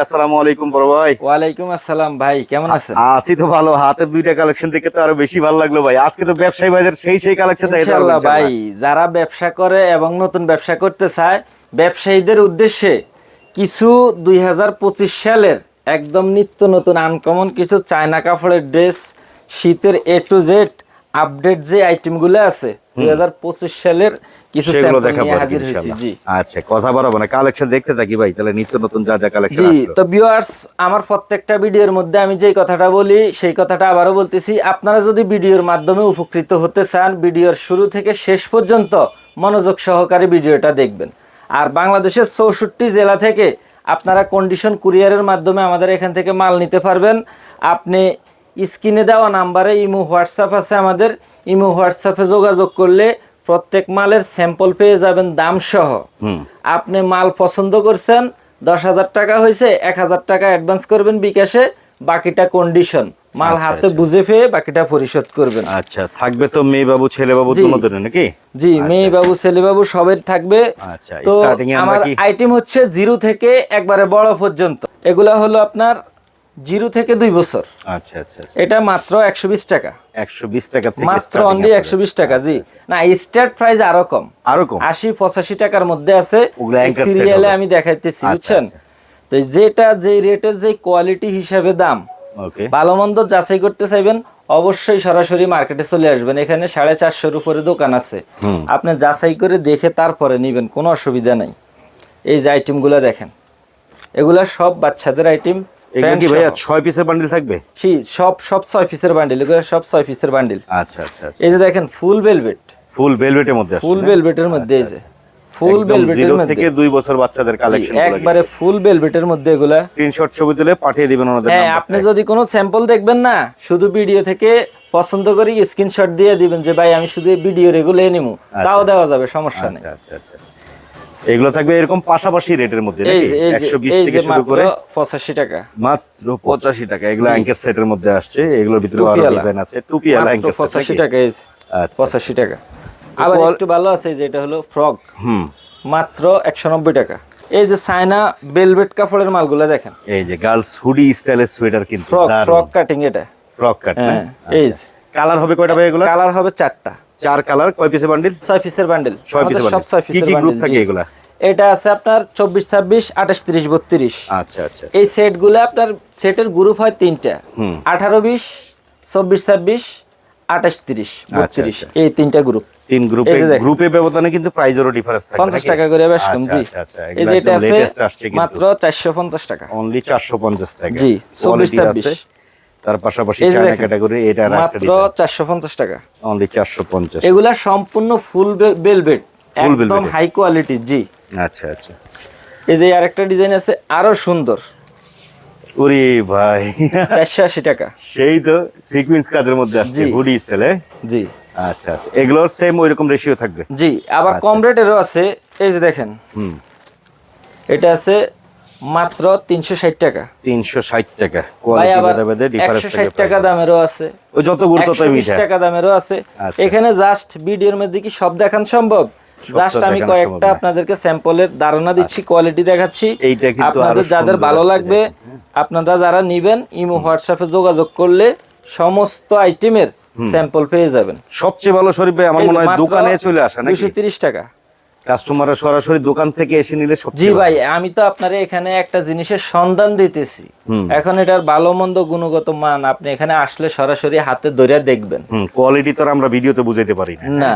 আসসালামু আলাইকুম বড় ভাই। ওয়ালাইকুম আসসালাম ভাই, কেমন আছেন? আছি তো ভালো। হাতের দুইটা কালেকশন দেখে তো আরো বেশি ভালো লাগলো ভাই। আজকে তো ব্যবসায়ী ভাইদের সেই কালেকশন দেখাতে পারবেন ইনশাআল্লাহ ভাই, যারা ব্যবসা করে এবং নতুন ব্যবসা করতে চায় ব্যবসায়ীদের উদ্দেশ্যে কিছু 2025 সালের একদম নিত্য নতুন আনকমন কিছু চায়না কাপড়ের ড্রেস, শীতের এ টু জেড আপডেট যে আইটেমগুলো আছে 2025 সালের কিছু সেগুলো স্যাম্পল দেখাবো নিয়ে আর কি হাজির হয়েছি। ইনশাআল্লাহ। জি আচ্ছা, কথা বাড়াবো না, কালেকশন দেখতে থাকি ভাই। তাহলে নিত্য নতুন যা কালেকশন জি আসলো। তো ভিউয়ার্স, আমার প্রত্যেকটা ভিডিওর মধ্যে আমি যেই কথাটা বলি সেই কথাটা আবারও বলতেছি, আপনারা যদি ভিডিওর মাধ্যমে উপকৃত হতে চান ভিডিওর শুরু থেকে শেষ পর্যন্ত মনোযোগ সহকারে ভিডিওটা দেখবেন। আর বাংলাদেশের 64 জেলা থেকে আপনারা কন্ডিশন কুরিয়ারের মাধ্যমে আমাদের এখান থেকে মাল নিতে পারবেন। আপনি স্ক্রিনে দেওয়া নাম্বারে ইমো হোয়াটসঅ্যাপ আছে আমাদের, ইমো হোয়াটসঅ্যাপে যোগাযোগ করলে প্রত্যেক মালের স্যাম্পল পেয়ে যাবেন দাম সহ। আপনি মাল পছন্দ করছেন, 10,000 টাকা হয়েছে, 1,000 টাকা অ্যাডভান্স করবেন বিকাশে, বাকিটা কন্ডিশন মাল হাতে বুঝে পেয়ে বাকিটা পরিশোধ করবেন। আচ্ছা, থাকবে তো মেয়ে বাবু ছেলে বাবু দুটোর নাকি? জি, মেয়ে বাবু ছেলে বাবু সবের থাকবে। আচ্ছা, তো স্টার্টিং এ আমরা আমার কি আইটেম হচ্ছে 0 থেকে একবারে বড় পর্যন্ত। এগুলা হলো আপনার 0 থেকে 2 বছর। আচ্ছা আচ্ছা আচ্ছা, এটা মাত্র 120 টাকা, 120 টাকা থেকে মাত্র starting অনলি আপনাদের। 120 টাকা। জি না, স্টার্ট প্রাইস আরো কম, আরো কম 80-85 টাকার মধ্যে আছে। ওগুলো anchor set সিরিয়ালে হবে। আমি দেখাইতেছি, আচ্ছা, বুঝছেন? আচ্ছা। তো যেটা যে রেটের যে কোয়ালিটি হিসাবে দাম, ওকে, ভালো মন্দ যাচাই করতে চাইবেন অবশ্যই সরাসরি মার্কেটে চলে আসবেন। এখানে 450 উপরে দোকান আছে, আপনি যাচাই করে দেখে তারপরে নিবেন, কোনো অসুবিধা নাই। এই যে আইটেমগুলো দেখেন, এগুলা সব বাচ্চাদের আইটেম। এগুলো কি ভাইয়া 6 পিসের বান্ডিল থাকবে? সব 6 পিসের বান্ডিল, এগুলো সব 6 পিসের বান্ডিল। আচ্ছা আচ্ছা আচ্ছা, এই যে দেখেন ফুল ভেলভেট, ফুল ভেলভেটের মধ্যে আসছে ফুল না? ভেলভেটের মধ্যে, এই যে ফুল একদম ভেলভেটের 0 মধ্যে থেকে 2 বছর বাচ্চাদের কালেকশন একবারে ফুল ভেলভেটের মধ্যে এগুলা। স্ক্রিনশট ছবি তুলে পাঠিয়ে দিবেন ওনাদের হ্যাঁ, নাম্বারে। আপনি যদি কোনো স্যাম্পল দেখবেন না, শুধু ভিডিও থেকে পছন্দ করি স্ক্রিনশট দিয়ে দিবেন যে ভাই আমি শুধু ভিডিও এগুলো নিমু, তাও দেওয়া যাবে, সমস্যা নেই। আচ্ছা আচ্ছা আচ্ছা, এগুলো থাকবে এরকম পাশাপাশি রেটের মধ্যে এই নাকি? যে 120 এই থেকে যে শুরু মাত্র করে 85 টাকা, মাত্র 85 টাকা। এগুলো অ্যাঙ্কের সেটের মধ্যে আসছে, এগুলোর ভিতরে আরো টুপিওয়ালা। ডিজাইন আছে। টুপিওয়ালা মাত্র অ্যাঙ্কের সেট 85 টাকা। এই যে আচ্ছা 85 টাকা। আবার একটু ভালো আছে, যে এটা হলো ফ্রক, মাত্র 190 টাকা। এই যে চায়না ভেলভেট কাপড়ের মালগুলো দেখেন, এই যে গার্লস হুডি স্টাইলের সোয়েটার, কিন্তু ফ্রক কাটিং, এটা ফ্রক কাট না? হ্যাঁ। এই যে কালার হবে কয়টা ভাই এগুলো? কালার হবে 4টা, 4 কালার। কয় পিসের বান্ডিল? 6 পিসের বান্ডেল। 6 পিসের সব 6 বান্ডিল। কি পিসের কি গ্রুপ বান্ডেল। থাকে এগুলা? এটা আছে আপনার 24, 26, 28, 30, 32। আচ্ছা আচ্ছা, এই সেটগুলো আপনার সেটের গ্রুপ হয় 3টা, 18, 20, 24, 26, 28, 30, 32। এই 3টা গ্রুপ। 3 গ্রুপে, এই যে দেখেন। গ্রুপে ব্যবধানে কিন্তু প্রাইজেরও ডিফারেন্স থাকে 50 টাকা করে বেশ কম। জি, আচ্ছা আচ্ছা, এই যে এটা আছে লেটেস্ট আসছে কিন্তু মাত্র 450 টাকা, অনলি 450 টাকা। জি, 24, কোয়ালিটি 26। আছে। তার পাশাপাশি এই যে চায়না দেখেন, ক্যাটাগরি, এটা আর একটা মাত্র ডিজাইন, 450 টাকা। অনলি 450। এগুলা সম্পূর্ণ ফুল ভেলভেট, একদম velvet। High quality. জি, আচ্ছা আচ্ছা, এই যে আরেকটা ডিজাইন আছে আরো সুন্দর, ওরে ভাই 480 টাকা। সেই তো সিকোয়েন্স কাজের মধ্যে আসছে, জি। হুডি স্টাইলে। জি আচ্ছা আচ্ছা, এগুলোর সেম ওইরকম রেশিও থাকবে? জি, আবার কম রেটেরও আছে। এই যে দেখেন, এটা আছে মাত্র 360 টাকা। 360 টাকা। ভাই কোয়ালিটি আবার ভেদে ডিফারেন্স 160 টাকা দামেরও আছে, ও যত গুরুত্ব ততই 120 মিঠা। টাকা দামেরও আছে। আচ্ছা। এখানে জাস্ট ভিডিওর মধ্যে কি সব দেখান সম্ভব? জাস্ট আমি দেখানো কয়েকটা সম্ভব না। আপনাদেরকে স্যাম্পলের ধারণা দিচ্ছি, কোয়ালিটি দেখাচ্ছি। এইটা কিন্তু আপনাদের আরো যাদের সুন্দর ভালো আসছে লাগবে, আপনারা যারা নিবেন ইমো হোয়াটসঅ্যাপে যোগাযোগ করলে সমস্ত আইটেমের স্যাম্পল পেয়ে যাবেন। সবচেয়ে ভালো শরীফ ভাই আমার এই যে মনে হয় মাত্র দোকানে চলে আসা নাকি? 230 টাকা। কাস্টমাররা সরাসরি দোকান থেকে এসে নিলে জি সবচেয়ে ভাই, আমি তো আপনার এখানে একটা জিনিসের সন্ধান দিতেছি। এখন এটার ভালো মন্দ গুণগত মান আপনি এখানে আসলে সরাসরি হাতে ধরে দেখবেন। কোয়ালিটি তো আর আমরা ভিডিওতে বুঝাইতে পারি না। না,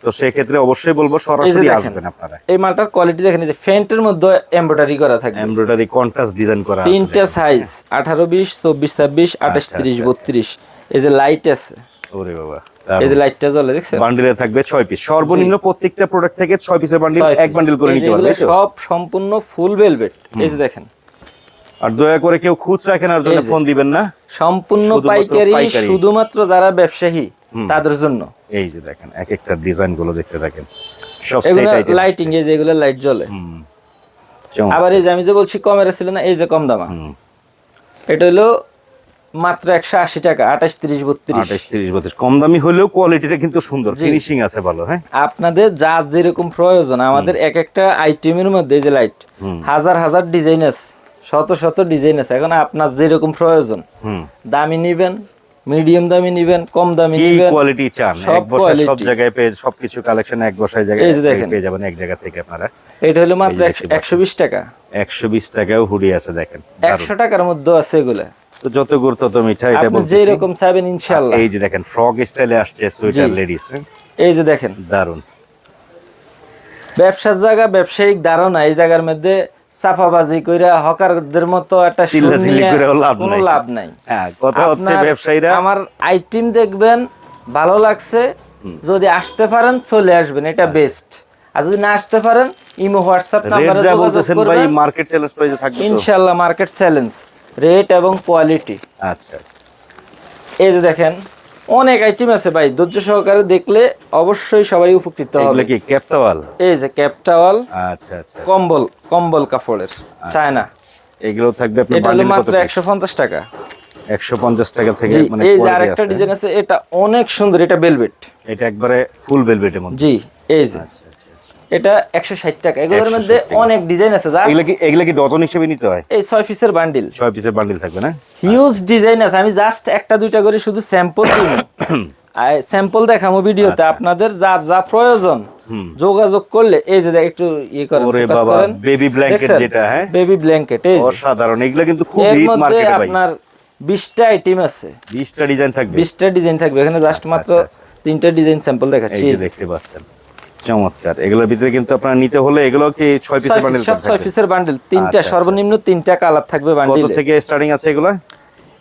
তো সেই ক্ষেত্রে অবশ্যই বলবো এই যে সরাসরি দেখেন, আসবেন আপনারা। এই মালটার কোয়ালিটি দেখেন, এই যে ফ্যান্টের মধ্যে এমব্রয়ডারি করা থাকবে, এমব্রয়ডারি কন্ট্রাস্ট ডিজাইন করা আছে। 3টা সাইজ 18, 20, 24, 26, 28, 30, 32। এই যে লাইট আছে, ওরে বাবা, এই যে লাইটটা জ্বলে, দেখছেন? বান্ডিলে থাকবে 6 পিস। সর্বনিম্ন প্রত্যেকটা প্রোডাক্ট থেকে 6 পিসের বান্ডিল, 6 এক বান্ডিল করে এই যে নিতে এগুলো পারবে তো? সব সম্পূর্ণ ফুল ভেলভেট। এই যে দেখেন, আর দয়া করে কেউ খুচরা কেনার জন্য এই যে। ফোন দিবেন না, সম্পূর্ণ শুধুমাত্র পাইকারি, পাইকারি। শুধুমাত্র যারা ব্যবসায়ী তাদের জন্য। এই যে দেখেন এক একটা ডিজাইন গুলো দেখতে থাকেন, সব সেট এগুলো আইটেম। লাইটিং, এই যে এগুলো লাইট জ্বলে। আবার এই যে আমি যে বলছি কমের ছিল না, এই যে কম দামা, এটা হলো মাত্র 180 টাকা, 28, 30, 32। 28, 30, 32 কম দামি হলেও কোয়ালিটিটা কিন্তু সুন্দর, ফিনিশিং আছে ভালো। হ্যাঁ, আপনাদের যা যেরকম প্রয়োজন, আমাদের এক একটা আইটেমের মধ্যে এই যে লাইট হাজার হাজার ডিজাইন আছে, শত শত ডিজাইন আছে, এখন আপনার যেরকম প্রয়োজন, দামি নিবেন, মিডিয়াম দামি নিবেন, কম দামি কি নিবেন, কোয়ালিটি চান সব এক বসায় সব quality। জায়গায় পেয়ে সবকিছু কালেকশন এক বসায় জায়গায় এই যে দেখেন। পেয়ে যাবেন এক জায়গা থেকে আপনারা। এটা হলো মাত্র এই যে দেখতে 120 টাকা। 120 টাকাও হুডি আছে দেখেন। 100 টাকার মধ্যে আছে এগুলো, তো যত গুরুত্ব তত মিঠা, এটা আপনি বলতেছি। যেই রকম চাইবেন ইনশাআল্লাহ। এই যে দেখেন ফ্রক স্টাইলে আসছে সোয়েটার লেডিস, এই যে দেখেন, দারুন। ব্যবসার জায়গা, ব্যবসায়িক ধারণা, এই জায়গার মধ্যে চাপাবাজি কইরা হকারদের মতো একটা চিল্লাচিল্লি শুনিয়ে করেও লাভ কোনো নাই। লাভ নাই। হ্যাঁ, কথা হচ্ছে আপনার ব্যবসায়ীরা আমার আইটেম দেখবেন, ভালো লাগছে, যদি আসতে পারেন চলে আসবেন, এটা বেস্ট। আর যদি না আসতে পারেন, ইমো হোয়াটসঅ্যাপ রেট নাম্বারে যা যোগাযোগ বলতেছেন ভাই করবেন, মার্কেট চ্যালেঞ্জ প্রাইসে থাকবে তো? ইনশাআল্লাহ মার্কেট চ্যালেঞ্জ, রেট এবং কোয়ালিটি। আচ্ছা আচ্ছা। এই যে দেখেন, অনেক আইটেম আছে ভাই, ধৈর্য সহকারে দেখলে অবশ্যই সবাই উপকৃত হবে। এগুলো কি ক্যাপটাওয়াল? এই যে ক্যাপ টাওয়াল, আচ্ছা আচ্ছা। কম্বল, কম্বল কাপড়ের, চায়না। এগুলো থাকবে আপনার এটা হলো বান্ডিল কত মাত্র piece? 150 টাকা। 150 টাকা থেকে জি, মানে এই যে quality আরেকটা আছে। ডিজাইন আছে, এটা অনেক সুন্দর, এটা ভেলভেট। এটা একবারে ফুল ভেলভেটের মধ্যে। জি, এই যে আচ্ছা আচ্ছা আচ্ছা। এটা 160 টাকা। এগুলোর 160 মধ্যে টাকা। অনেক ডিজাইন আছে, জাস্ট এগুলো কি ডজন হিসেবে নিতে হয়? এই 6 পিসের বান্ডিল, 6 পিসের বান্ডিল থাকবে না? হিউজ ডিজাইন আছে। আমি জাস্ট একটা দুইটা করে শুধু স্যাম্পল দিব, আর স্যাম্পল দেখাবো ভিডিওতে। আচ্ছা। আপনাদের যার যা প্রয়োজন যোগাযোগ করলে, এই যে একটু ইয়ে করেন, ওরে focus বাবা, করেন। বেবি ব্ল্যাঙ্কেট দেখছেন? যেটা, হ্যাঁ বেবি ব্ল্যাঙ্কেট, এই যে অসাধারণ। এগুলো কিন্তু খুব এর হিট মধ্যে মার্কেটে ভাই। আপনার 20টা আইটেম আছে, 20টা ডিজাইন থাকবে। 20টা ডিজাইন থাকবে। এখানে জাস্ট আচ্ছা, মাত্র আচ্ছা, 3টা ডিজাইন স্যাম্পল এই দেখাচ্ছি। যে দেখতে পাচ্ছেন, চমৎকার। এগুলোর ভিতরে কিন্তু আপনারা নিতে হলে এগুলো কি 6 পিসের বান্ডিল সব 6 পিসের বান্ডিল, 3টা আচ্ছা, সর্বনিম্ন 3টা কালার থাকবে কত বান্ডিলে। থেকে স্টার্টিং আছে এগুলো?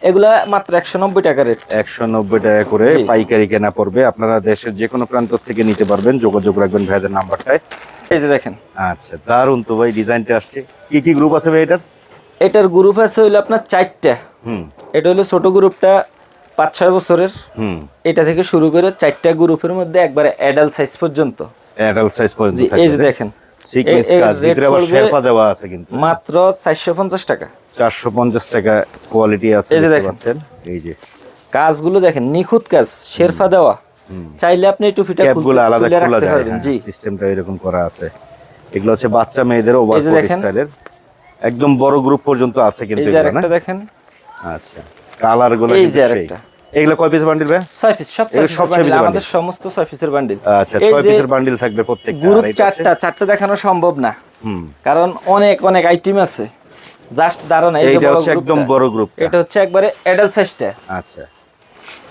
এগুলা মাত্র 190 টাকা রেট। 190 টাকা করে জি। পাইকারি কেনা পড়বে। আপনারা দেশের যে কোনো প্রান্ত থেকে নিতে পারবেন, যোগাযোগ রাখবেন ভাইদের নাম্বারটায়। এই যে দেখেন, আচ্ছা, দারুন তো ভাই ডিজাইনটা আসছে। কি কি গ্রুপ আছে ভাই এটার? এটার গ্রুপ আছে হইলো আপনার 4টা। হুম এটা হলো ছোট গ্রুপটা 5-6 বছরের, হুম। এটা থেকে শুরু করে 4টা গ্রুপের মধ্যে একবারে অ্যাডাল্ট সাইজ পর্যন্ত। অ্যাডাল্ট সাইজ পর্যন্ত জি, থাকবে। এই যে দেখেন, সিকোয়েন্স এর কাজ, rate ভিতরে আবার পড়বে শেরপা দেওয়া আছে কিন্তু। মাত্র 450 টাকা। 450 টাকা কোয়ালিটি আছে, এই যে দেখতে দেখেন। পাচ্ছেন। এই যে কাজগুলো দেখেন, নিখুঁত কাজ, শেরফা দেওয়া। চাইলে আপনি এই টুপিটা ক্যাপগুলো আলাদা খুলে খোলা রাখতে যায়, পারবেন। জি, সিস্টেমটা এরকম করা আছে। এগুলো হচ্ছে বাচ্চা মেয়েদের এই যে ওভারকোট দেখেন। স্টাইলের, একদম বড় গ্রুপ পর্যন্ত আছে এই কিন্তু যে এগুলো না? আরেকটা দেখেন, আচ্ছা, কালার গুলো এই কিন্তু যে সেই। আরেকটা। এগুলো কয় পিস বান্ডিল ভাই? 6 পিস, সব 6 এগুলো পিসের সব 6 বান্ডিল, পিসের আমাদের বান্ডিল। সমস্ত 6 পিসের বান্ডিল। আচ্ছা, এই 6 যে পিসের বান্ডিল থাকবে প্রত্যেকটা। গ্রুপ আর এটা হচ্ছে- 4টা দেখানো সম্ভব না, হুম, কারণ অনেক অনেক আইটেম আছে, জাস্ট ধারণা। এই যে এইটা বড় হচ্ছে একদম গ্রুপটা, বড় গ্রুপ। এটা হচ্ছে একবারে অ্যাডাল্ট সাইজটা, আচ্ছা,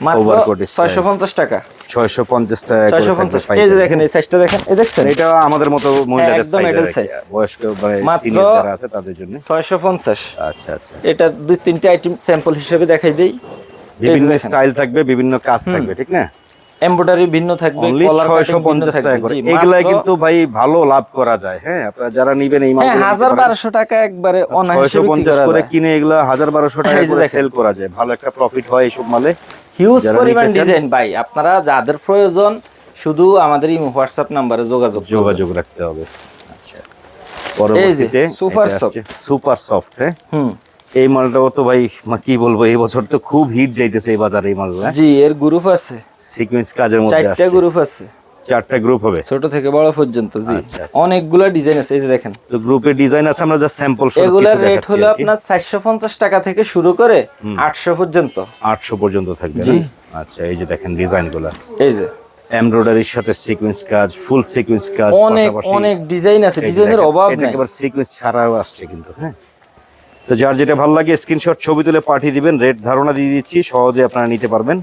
মাত্র Overcoat style। 650 টাকা। 650 টাকা করে 650। থাকবে এই যে পাইকারি। দেখেন, এই সাইজটা দেখেন, এই দেখছেন, এটা আমাদের মতো মহিলাদের একদম সাইজ, adult size। বয়স্ক মানে মাত্র সিনিয়র যারা আছে তাদের জন্য। 650। আচ্ছা আচ্ছা। এটা 2-3টা আইটেম স্যাম্পল হিসেবে দেখাই দেই। বিভিন্ন স্টাইল থাকবে, বিভিন্ন কাজ থাকবে, ঠিক না? এমব্রয়ডারি ভিন্ন থাকবে, অনলি কলার কাটিং ভিন্ন 650 টাকা থাকবে। করে। জি, এগুলাই মাত্র- কিন্তু ভাই ভালো লাভ করা যায়। হ্যাঁ, আপনারা যারা নিবেন এই হ্যাঁ, মালগুলো 1000-1200 টাকা একবারে অনায়াসে বিক্রি 650 করা করে যায়। কিনে এগুলা 1000-1200 টাকা এই যে করে দেখেন। সেল করা যায়। ভালো একটা প্রফিট হয় এইসব মালে। হিউজ যারা পরিমাণ নিতে চান- ডিজাইন ভাই, আপনারা যাদের প্রয়োজন শুধু আমাদের ইমো হোয়াটসঅ্যাপ নাম্বারে যোগাযোগ করবেন। যোগাযোগ রাখতে হবে। আচ্ছা, পরবর্তীতে সুপার সুপার সফট। হ্যাঁ, হুম, এই মালটাও তো ভাই কি বলবো, এই বছর তো খুব হিট যাইতেছে এই বাজারে এই মালগুলা। জি, এর গ্রুপ আছে, সিকোয়েন্স কাজের মধ্যে 4টা আসছে। গ্রুপ আছে, 4টা গ্রুপ হবে। ছোট থেকে বড় পর্যন্ত। জি, আচ্ছা, আচ্ছা। অনেকগুলা ডিজাইন আছে। এই যে দেখেন, তো গ্রুপের ডিজাইন আছে, আমরা জাস্ট স্যাম্পল এগুলার রেট হলো আপনার 450 টাকা থেকে শুরু করে 800 পর্যন্ত। 800 পর্যন্ত থাকবে না? জি। আচ্ছা, এই যে দেখেন ডিজাইনগুলো, এই যে এমব্রয়ডারির সাথে সিকোয়েন্স কাজ, ফুল সিকোয়েন্স কাজ, অনেক পাশাপাশি অনেক ডিজাইন আছে, এই যে ডিজাইনের দেখেন, অভাব এটা নাই। একেবারে সিকোয়েন্স ছাড়াও আসছে কিন্তু। হ্যাঁ, তো যার যেটা ভালো লাগে স্ক্রিনশট ছবি তুলে পাঠিয়ে দিবেন, রেট ধারণা দিয়ে দিচ্ছি, সহজে আপনারা নিতে পারবেন।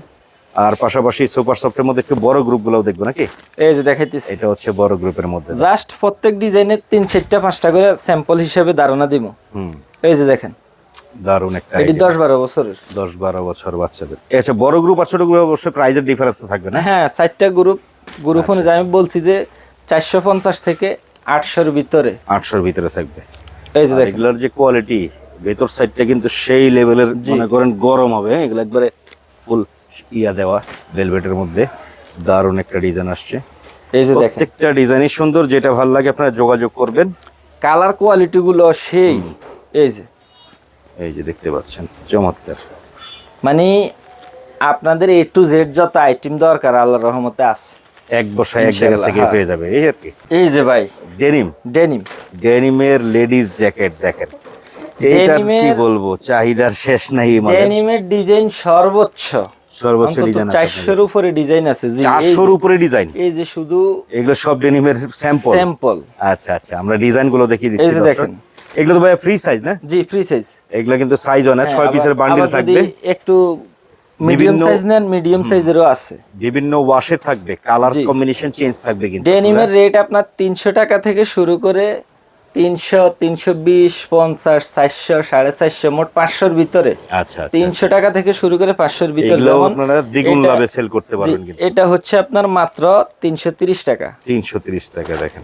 আর পাশাপাশি সুপার সফটের মধ্যে একটু বড় গ্রুপগুলোও দেখবো নাকি? এই যে দেখাইতেছি, এটা হচ্ছে বড় গ্রুপের মধ্যে। জাস্ট প্রত্যেক ডিজাইনের 3-4টা 5টা করে স্যাম্পল হিসেবে ধারণা দিব। হুম, এই যে দেখেন, দারুন একটা এটি 10-12 বছরের। 10-12 বছর বাচ্চাদের। আচ্ছা, বড় গ্রুপ আর ছোট গ্রুপ অবশ্যই প্রাইজের ডিফারেন্স তো থাকবে না? হ্যাঁ, 4টা গ্রুপ অনুযায়ী আমি বলছি যে 450 থেকে 800-র ভিতরে। 800-র ভিতরে থাকবে। এই যে দেখেন, এগুলোর যে কোয়ালিটি, ভেতর সাইডটা কিন্তু সেই লেভেলের, মনে করেন গরম হবে। হ্যাঁ, এগুলো একবারে ফুল ইয়া দেওয়া ভেলভেটের মধ্যে। দারুণ একটা ডিজাইন আসছে। এই যে দেখেন, প্রত্যেকটা ডিজাইনই সুন্দর, যেটা ভালো লাগে আপনারা যোগাযোগ করবেন। কালার কোয়ালিটি গুলো সেই। এই যে দেখতে পাচ্ছেন, চমৎকার। মানে আপনাদের A to Z যত আইটেম দরকার আল্লাহর রহমতে আছে, এক বসায় এক জায়গা ইনশাআল্লাহ, থেকে হ্যাঁ। পেয়ে যাবে এই আর কি। এই যে ভাই ডেনিম, ডেনিম, ডেনিমের লেডিস জ্যাকেট দেখেন, এইটার কি Denim-এর- বলবো, চাহিদার শেষ নাই এই মডেল। ডেনিমের ডিজাইন সর্বোচ্চ সর্বোচ্চ ডিজাইন আছে 400-এর উপরে ডিজাইন আছে জি। 400-র উপরে ডিজাইন। এই যে শুধু এগুলো সব ডেনিমের স্যাম্পল। স্যাম্পল। আচ্ছা আচ্ছা, আমরা ডিজাইন গুলো দেখিয়ে দিচ্ছি এই যে দর্শক। দেখেন। এগুলো তো ভাই ফ্রি সাইজ না? জি ফ্রি সাইজ। এগুলো কিন্তু সাইজ অনেক, 6 পিসের বান্ডিল থাকবে। একটু মিডিয়াম বিভিন্ন- সাইজ নেন, মিডিয়াম সাইজেরও আছে। বিভিন্ন ওয়াশের থাকবে, কালার জি। কম্বিনেশন চেঞ্জ থাকবে কিন্তু। ডেনিমের রেট আপনার 300 টাকা থেকে শুরু করে 300, 320, 50, 400, 450, মোট 500-র ভিতরে। আচ্ছা আচ্ছা, 300 টাকা থেকে শুরু করে 500-র ভিতরে। এগুলো যেমন আপনারা দ্বিগুণ এটা- লাভে সেল করতে জি, পারবেন কিন্তু। এটা হচ্ছে আপনার মাত্র 330 টাকা। 330 টাকা। দেখেন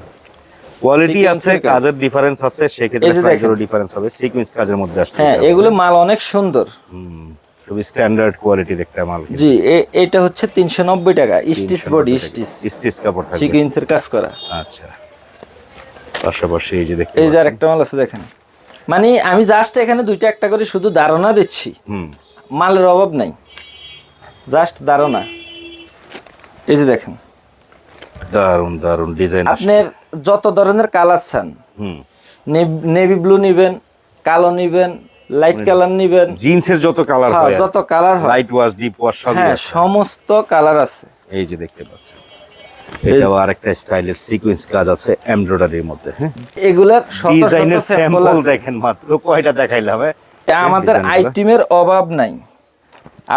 কোয়ালিটি আছে, Sequence-এর কাজ। কাজের ডিফারেন্স আছে, সেক্ষেত্রে এই যে প্রাইসেরও দেখেন। ডিফারেন্স হবে। সিকোয়েন্স কাজের মধ্যে আসছে। হ্যাঁ, এগুলো মাল অনেক সুন্দর। খুবই স্ট্যান্ডার্ড কোয়ালিটির একটা মাল। জি এটা হচ্ছে 390 টাকা, স্টিচ বডি, স্টিচ স্টিচ কাপড় থাকবে। সিকোয়েন্সের কাজ করা। আচ্ছা, পাশাপাশি এই যে দেখতে এই যে পাচ্ছেন। আরেকটা মাল আছে দেখেন। মানে আমি জাস্ট এখানে দুইটা একটা করে শুধু ধারণা দিচ্ছি, হুম, মালের অভাব নাই, জাস্ট ধারণা। এই যে দেখেন, দারুন দারুন ডিজাইন। আপনার যত ধরনের কালার চান, হুম, নেভি ব্লু নিবেন, কালো নিবেন, লাইট কালার নিবেন, জিন্সের যত কালার হ্যাঁ, হয়, যত কালার হয়, লাইট ওয়াশ, ডিপ ওয়াশ সবই হ্যাঁ আছে। সমস্ত কালার আছে। এই যে দেখতে পাচ্ছেন, এটাও আরেকটা স্টাইলের সিকোয়েন্স কাজ আছে এমব্রয়ডারির মধ্যে। হ্যাঁ, এগুলার শত শত ডিজাইনের স্যাম্পল স্যাম্পল আছে। দেখেন, মাত্র কয়টা দেখাইলাম। হ্যাঁ, আমাদের ডিজাইনগুলো। আইটেমের অভাব নাই।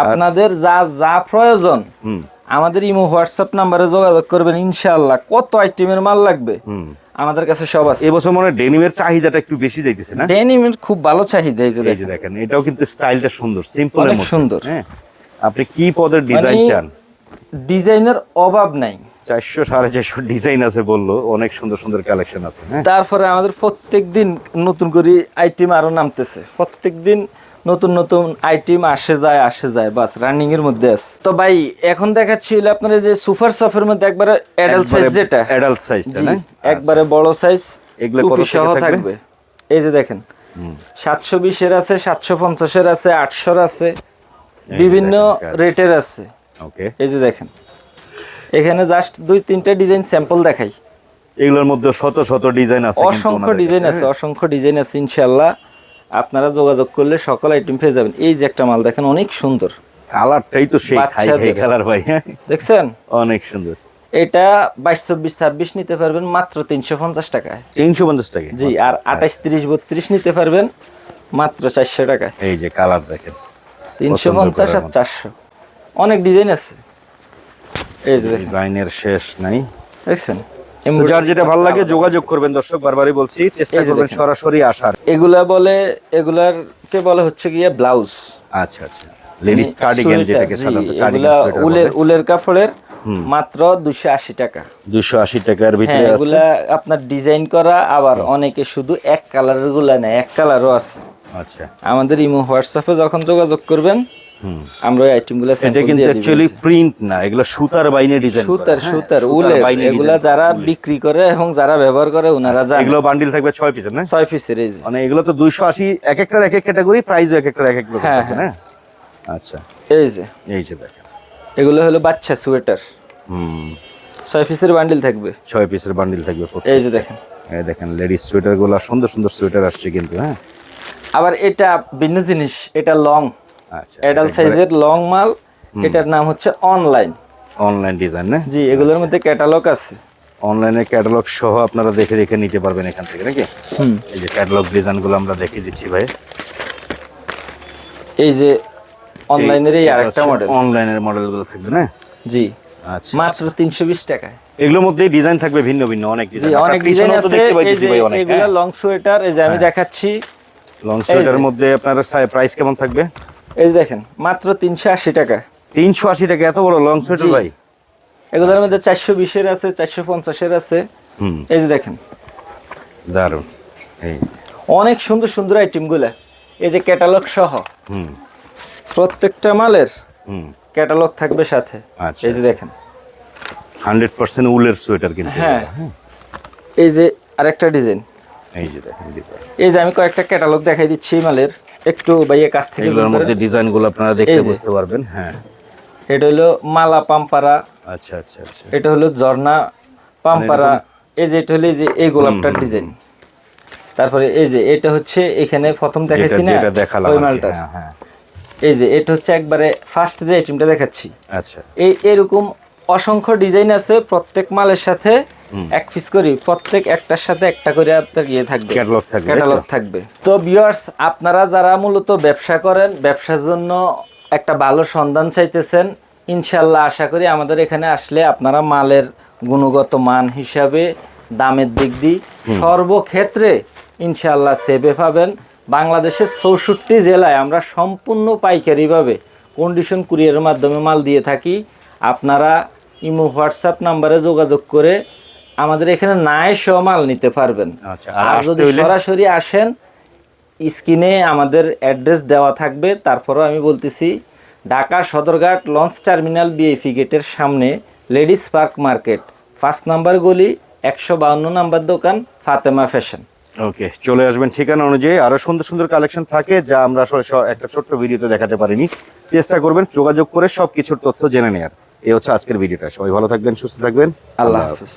আপনাদের যা যা প্রয়োজন হুম, আমাদের ইমো হোয়াটসঅ্যাপ নাম্বারে যোগাযোগ করবেন, ইনশাআল্লাহ। কত আইটেমের মাল লাগবে হুম। আমাদের কাছে সব আছে। এবছর মনে হয় ডেনিমের চাহিদাটা একটু বেশি যাইতেছে না? ডেনিমের খুব ভালো চাহিদা। এই যে এই যে দেখেন, দেখেন, এটাও কিন্তু স্টাইলটা সুন্দর, সিম্পলের অনেক মধ্যে। সুন্দর। হ্যাঁ, আপনি কি পদের ডিজাইন মানে চান? ডিজাইনের অভাব নাই। 400 450 ডিজাইন আছে বললো, অনেক সুন্দর সুন্দর কালেকশন আছে। হ্যাঁ, তারপরে আমাদের প্রত্যেকদিন নতুন করে আইটেম আরো নামতেছে, প্রত্যেকদিন নতুন নতুন আইটেম আসে যায়, বাস রানিং এর মধ্যে আছে। তো ভাই এখন দেখাচ্ছি হলো আপনার এই যে সুপার সফের মধ্যে একবারে অ্যাডাল্ট সাইজ, যেটা অ্যাডাল্ট সাইজটা জি, না? একবারে বড় সাইজ, এগুলো কত টুপি থেকে সহ থাকবে? থাকবে। এই যে দেখেন, 720-এর আছে, 750-এর আছে, 800-এর আছে, বিভিন্ন দেখেন কাজ। রেটের আছে। ওকে, এই যে দেখেন, এখানে জাস্ট 2-3টা ডিজাইন স্যাম্পল দেখাই। এগুলোর মধ্যে শত শত ডিজাইন আছে কিন্তু অসংখ্য ওনাদের ডিজাইন কাছে। আছে, অসংখ্য ডিজাইন আছে। ইনশাআল্লাহ আপনারা যোগাযোগ করলে সকল আইটেম পেয়ে যাবেন। এই যে একটা মাল দেখেন, অনেক সুন্দর, কালারটাই তো সেই খাই খাই বাচ্চাদের। কালার ভাই। হ্যাঁ, দেখছেন? অনেক সুন্দর। এটা 22, 24, 26 নিতে পারবেন মাত্র 350 টাকায়। 350 টাকা। জি, আর 28, 30, 32 নিতে পারবেন মাত্র 400 টাকায়। এই যে কালার দেখেন, 350 আর 400, অনেক ডিজাইন আছে। এই যে দেখেন, ডিজাইনের শেষ নাই। দেখছেন? তো যার যেটা ভালো লাগে যোগাযোগ করবেন দর্শক, বারবারই বলছি, চেষ্টা এই যে করবেন দেখেন। সরাসরি আসার। এগুলারকে বলে হচ্ছে গিয়ে ব্লাউজ, আচ্ছা আচ্ছা, লেডিস কার্ডিগান যেটাকে সাধারণত কার্ডিগান সোয়েটার বলে। উলের কাপড়ের মাত্র 280 টাকা। 280 টাকার ভিতরে হ্যাঁ, আছে। এগুলা আপনার ডিজাইন করা, আবার অনেকে শুধু এক কালারের গুলা নেয়, এক কালারও আছে। আচ্ছা, আমাদের ইমো হোয়াটসঅ্যাপে যখন যোগাযোগ করবেন, আমরা ওই আইটেমগুলো এটা কিন্তু অ্যাকচুয়ালি প্রিন্ট না, এগুলো সুতার বাইনে ডিজাইন সুতার উলের, এগুলা যারা বিক্রি করে এবং যারা ব্যবহার করে ওনারা জানে। এগুলো বান্ডিল থাকবে 6 পিসের না? 6 পিসের। এই যে মানে এগুলো তো 280, এক একটার এক এক ক্যাটাগরি, প্রাইসও এক একটার এক এক রকম হ্যাঁ, থাকে না? আচ্ছা, এই যে এই যে দেখেন, এগুলো হলো বাচ্চা সোয়েটার, 6 পিসের বান্ডিল থাকবে। 6 পিসের বান্ডিল থাকবে প্রত্যেক। এই যে দেখেন, এই দেখেন লেডিস সোয়েটার গুলো, সুন্দর সুন্দর সোয়েটার আসছে কিন্তু। হ্যাঁ, আবার এটা ভিন্ন জিনিস, এটা লং, আচ্ছা, অ্যাডাল্ট সাইজের লং মাল। এটার নাম হচ্ছে অনলাইন। অনলাইন ডিজাইন না? জি, এগুলোর মধ্যে ক্যাটালগ আছে। অনলাইনে ক্যাটালগ সহ আপনারা দেখে দেখে নিতে পারবেন এখান থেকে নাকি? এই যে ক্যাটালগ ডিজাইন গুলো আমরা দেখিয়ে দিচ্ছি ভাই। এই যে অনলাইনের এই আরেকটা মডেল। অনলাইনের মডেল গুলো থাকবে না? জি, আচ্ছা, মাত্র 320 টাকায়। এগুলোর মধ্যে ডিজাইন থাকবে ভিন্ন ভিন্ন, অনেক জি, ডিজাইন। অনেক ডিজাইন আছে। দেখতে এই পাইতেছি যে ভাই অনেক। এগুলা লং সোয়েটার, এই যে আমি দেখাচ্ছি। লং সোয়েটারের মধ্যে আপনার প্রাইস কেমন থাকবে? এই যে দেখেন, মাত্র 380 টাকা। 380 টাকা, এত বড় লং সোয়েটার জি। ভাই? এগুলোর মধ্যে 420-এর আছে, 450-এর আছে। এই যে দেখেন, দারুন। এই অনেক সুন্দর সুন্দর আইটেম গুলা। এই যে ক্যাটালগ সহ, হুম প্রত্যেকটা মালের হুম ক্যাটালগ থাকবে সাথে। আচ্ছা, এই যে দেখেন, 100% উলের সোয়েটার কিন্তু। হ্যাঁ, এই যে আরেকটা ডিজাইন। এই যে দেখেন ডিজাইন। এই যে আমি কয়েকটা ক্যাটালগ দেখাই দিচ্ছি মালের, একটু ভাইয়া কাছ থেকে এগুলোর zoom মধ্যে করেন। ডিজাইনগুলো আপনারা দেখলে এই যে। বুঝতে পারবেন। হ্যাঁ, এটা হলো মালা পাম্পারা, আচ্ছা আচ্ছা আচ্ছা। এটা হলো ঝর্ণা পাম্পারা। এই যে এটা হলো এই যে এই গোলাপটার ডিজাইন। তারপরে এই যে এটা হচ্ছে এখানে প্রথম দেখাচ্ছি না যেটা দেখালাম ওই আর কি, মালটা, হ্যাঁ হ্যাঁ। এই যে এটা হচ্ছে একবারে ফার্স্ট যে আইটেমটা দেখাচ্ছি, আচ্ছা এরকম অসংখ্য ডিজাইন আছে, প্রত্যেক মালের সাথে এক পিস করি, প্রত্যেক একটার সাথে একটা করে আপনার ইয়ে থাকবে, ক্যাটালগ থাকবে, ক্যাটালগ তাই তো? থাকবে। তো ভিউয়ার্স, আপনারা যারা মূলত ব্যবসা করেন, ব্যবসার জন্য একটা ভালো সন্ধান চাইতেছেন, ইনশাল্লাহ আশা করি আমাদের এখানে আসলে আপনারা মালের গুণগত মান হিসাবে, দামের দিক দিয়ে সর্বক্ষেত্রে ইনশাল্লাহ সেভে পাবেন। বাংলাদেশের 64 জেলায় আমরা সম্পূর্ণ পাইকারিভাবে কন্ডিশন কুরিয়ারের মাধ্যমে মাল দিয়ে থাকি। আপনারা ইমো হোয়াটসঅ্যাপ নাম্বারে যোগাযোগ করে আমাদের এখানে না এসেও মাল নিতে পারবেন। আচ্ছা, আর আর আসতে যদি হইলে? সরাসরি আসেন, স্ক্রিনে আমাদের অ্যাড্রেস দেওয়া থাকবে। তারপরেও আমি বলতেছি, Dhaka Sadarghat launch terminal VIP গেটের সামনে লেডিস পার্ক মার্কেট, 5 নাম্বার গলি, 152 নাম্বার দোকান, ফাতেমা ফ্যাশন। ওকে, চলে আসবেন ঠিকানা অনুযায়ী। আরো সুন্দর সুন্দর কালেকশন থাকে যা আমরা আসলে একটা ছোট্ট ভিডিওতে দেখাতে পারিনি। চেষ্টা করবেন যোগাযোগ করে সবকিছুর তথ্য জেনে নেয়ার। এই হচ্ছে আজকের ভিডিওটা। সবাই ভালো থাকবেন, সুস্থ থাকবেন, আল্লাহ হাফেজ।